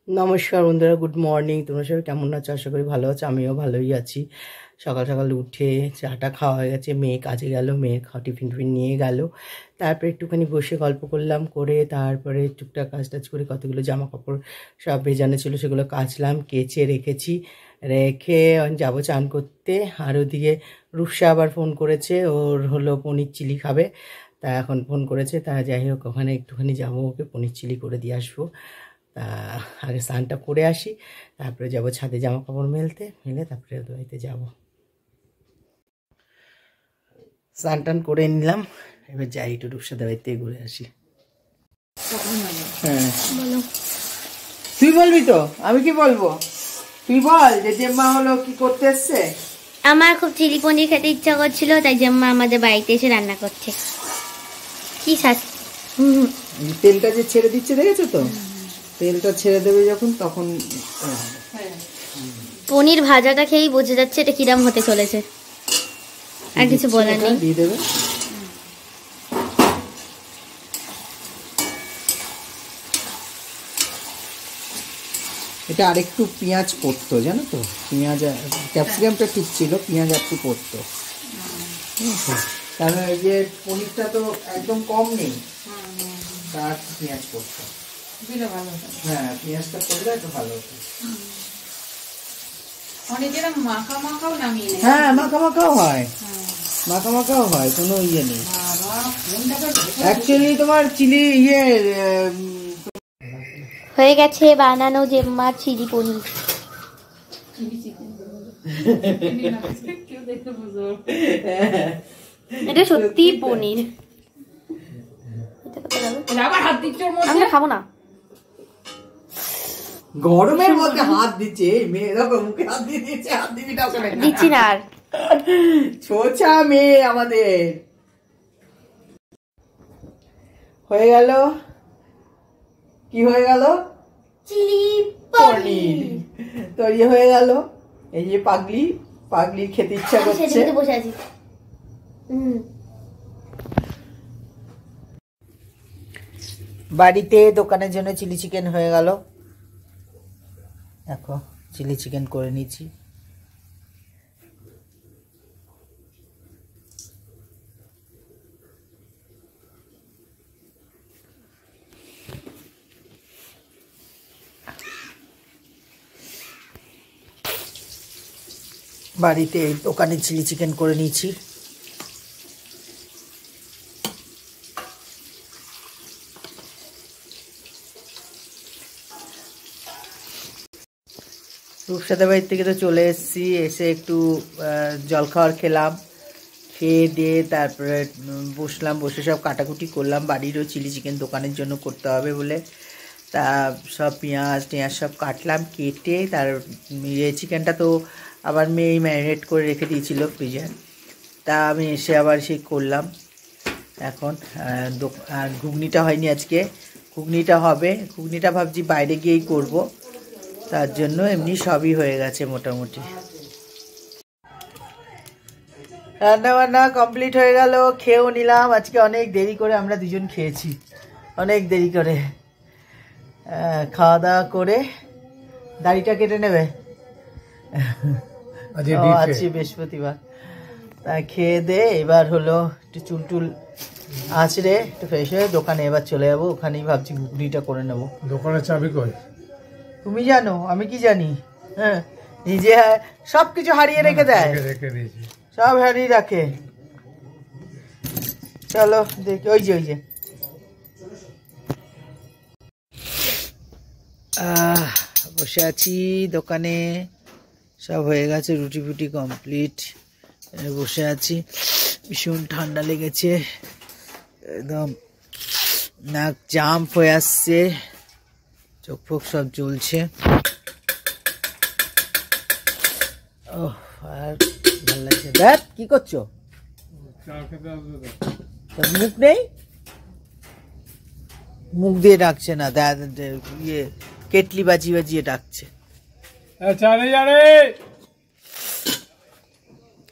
নমস্কার বন্ধুরা, good morning. তোমরা সবাই কেমন আছো? আশা করি ভালো আছো। আমিও ভালোই আছি। সকাল সকাল উঠে চাটা খাওয়া হয়ে গেছে, মেয়ে কাজে গেল, মেয়ে টিফিন নিয়ে গেল। তারপরে একটুখানি বসে গল্প করলাম, করে তারপরে টুকটাক কাজ টাজ করে কতগুলো জামা কাপড় সব ভেজানো ছিল সেগুলো কাচলাম, কেচে রেখেছি। রেখে যাবো চান করতে। আর ওদিকে রূপসা আবার ফোন করেছে, ওর হলো পনির চিলি খাবে। তা এখন ফোন করেছে, তা যাই হোক ওখানে একটুখানি যাবো, ওকে পনির চিলি করে দিয়ে আসবো। তা আগে স্নানটা করে আসি, তারপরে যাব ছাদে জামা কাপড় মেলে তারপরে বাড়িতে যাব। স্নান টান করে নিলাম, এবার যাই একটু রূপসাদের বাড়িতে ঘুরে আসি। হ্যাঁ তুই বলবি তো, আমি কি বলবো? তুই বল যে জেম্মা হলো কি করতে এসছে। আমার খুব চিলি পনির খেতে ইচ্ছা করছিল, তাই জেম্মা আমাদের বাড়িতে এসে রান্না করছে। কি স্বাদ! তেলটা যে ছেড়ে দিচ্ছে দেখেছো তো, তেলটা ছেড়ে দেবে যখন তখন পনির ভাজাটা খেয়েই বোঝা যাচ্ছে এটা কিরাম হতে চলেছে। আর কিছু বলার নেই। দিয়ে দেবে। এটা আরেকটু পেঁয়াজ পড়তো, জানো তো, পেঁয়াজ ক্যাপসিকামটা ঠিক ছিল, পেঁয়াজ একটু পড়তো। কারণ এই যে পনিরটা তো একদম কম নেই, তার পেঁয়াজ পড়তো। হ্যাঁ, পেঁয়াজটা পড়লে একটু ভালো হতো। হ্যাঁ, মাখা মাখাও হয়, মাখা মাখাও হয়, কোনো ইয়ে নেই। অ্যাকচুয়ালি তোমার চিলি হয়ে গেছে বানানো জেম্মার চিলি পনির। এটা সত্যি পনির। আমি খাবো না। গরমের মধ্যে হাত দিচ্ছে মেয়ে, দেখো মুখে হাত দিয়ে দিচ্ছে, হাত দিবি না ওখানে, দিচ্ছি না আর। ছোচা মেয়ে আমাদের। হয়ে গেল, কি হয়ে গেল? চিলি পনির তৈরি হয়ে গেল। এই যে পাগলি, পাগলির খেতে ইচ্ছা করছে। বসে আছি। বাড়িতে দোকানের জন্য চিলি চিকেন হয়ে গেল। দেখো চিলি চিকেন করে নিয়েছি। বাড়িতে দোকানে চিলি চিকেন করে নিয়েছি। রূপসাদের বাড়ির থেকে তো চলে এসেছি, এসে একটু জলখাবার খেলাম, খেয়ে দিয়ে তারপরে বসলাম, বসে সব কাটাকুটি করলাম। বাড়িরও চিলি চিকেন দোকানের জন্য করতে হবে বলে তা সব পেঁয়াজ টেঁয়াজ সব কাটলাম, কেটে তার চিকেনটা তো আবার মেয়েই ম্যারিনেট করে রেখে দিয়েছিল ফ্রিজে, তা আমি এসে আবার সেই করলাম এখন। আর ঘুগনিটা হয়নি আজকে, ঘুগনিটা হবে। ঘুগনিটা ভাবছি বাইরে গিয়েই করব, তার জন্য এমনি সবই হয়ে গেছে মোটামুটি। রান্না বান্না কমপ্লিট হয়ে গেল, খেয়েও নিলাম। আজকে অনেক দেরি করে আমরা দুজন খেয়েছি, অনেক দেরি করে। খাওয়া দাওয়া করে দাড়িটা কেটে নেবে, আজকে বৃহস্পতিবার। তা খেয়ে দে এবার হলো একটু চুল টুল আঁচড়ে একটু ফ্রেশ হয়ে দোকানে এবার চলে যাবো। ওখানেই ভাবছি ঘুগনিটা করে নেবো। দোকানের চাবি কই? তুমি জানো, আমি কি জানি? হ্যাঁ, নিজে সব কিছু হারিয়ে রেখে দেয়, সব হারিয়ে রাখে। চলো দেখি, ওই যে ওই যে বসে আছি দোকানে, সব হয়ে গেছে, রুটি ফুটি কমপ্লিট, বসে আছি। ভীষণ ঠান্ডা লেগেছে, একদম নাক জাম্প হয়ে আসছে, চোখ ফোক সব জ্বলছে। ওহ, আর ভালো লাগছে। দেখ কি করছো, মুখ নেই, মুখ দিয়ে ডাকছে না, ইয়ে কেটলি বাজিয়ে বাজিয়ে ডাকছে।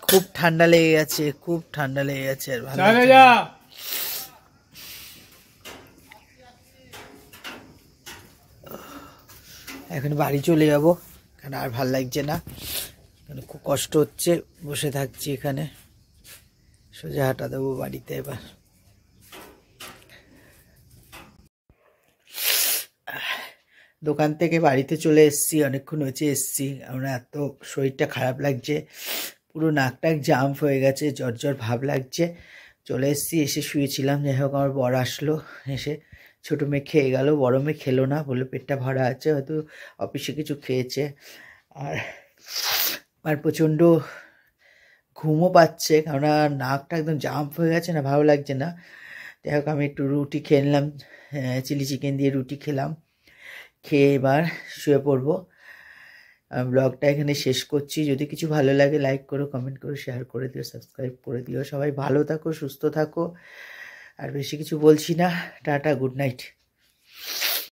খুব ঠান্ডা লেগে গেছে, খুব ঠান্ডা লেগে গেছে। আর ভালো এখন বাড়ি চলে যাব, কারণ আর ভাল লাগছে না, কারণ খুব কষ্ট হচ্ছে, বসে থাকছি এখানে। সোজা হাঁটা দেবো বাড়িতে এবার। দোকান থেকে বাড়িতে চলে এসেছি, অনেকক্ষণ হয়েছে এসেছি। আমরা এত শরীরটা খারাপ লাগছে, পুরো নাকটাক জাম্প হয়ে গেছে, জ্বর জ্বর ভাব লাগছে। চলে এসেছি, এসে শুয়েছিলাম। যাই হোক আমার বর আসলো, এসে ছোটো মেয়ে খেয়ে গেল, বড় মেয়ে খেলো না, বললো পেটটা ভরা আছে, হয়তো অফিসে কিছু খেয়েছে। আর প্রচণ্ড ঘুমও পাচ্ছে, কারণ নাকটা একদম জাম্প হয়ে গেছে না, ভালো লাগছে না। যাই হোক আমি একটু রুটি খেয়ে নিলাম, চিলি চিকেন দিয়ে রুটি খেলাম, খেয়ে এবার শুয়ে পড়বো। ব্লগটা এখানে শেষ করছি। যদি কিছু ভালো লাগে লাইক করো, কমেন্ট করো, শেয়ার করে দিও, সাবস্ক্রাইব করে দিও। সবাই ভালো থাকো, সুস্থ থাকো। আর বেশি কিছু বলছি না, টাটা, গুড নাইট।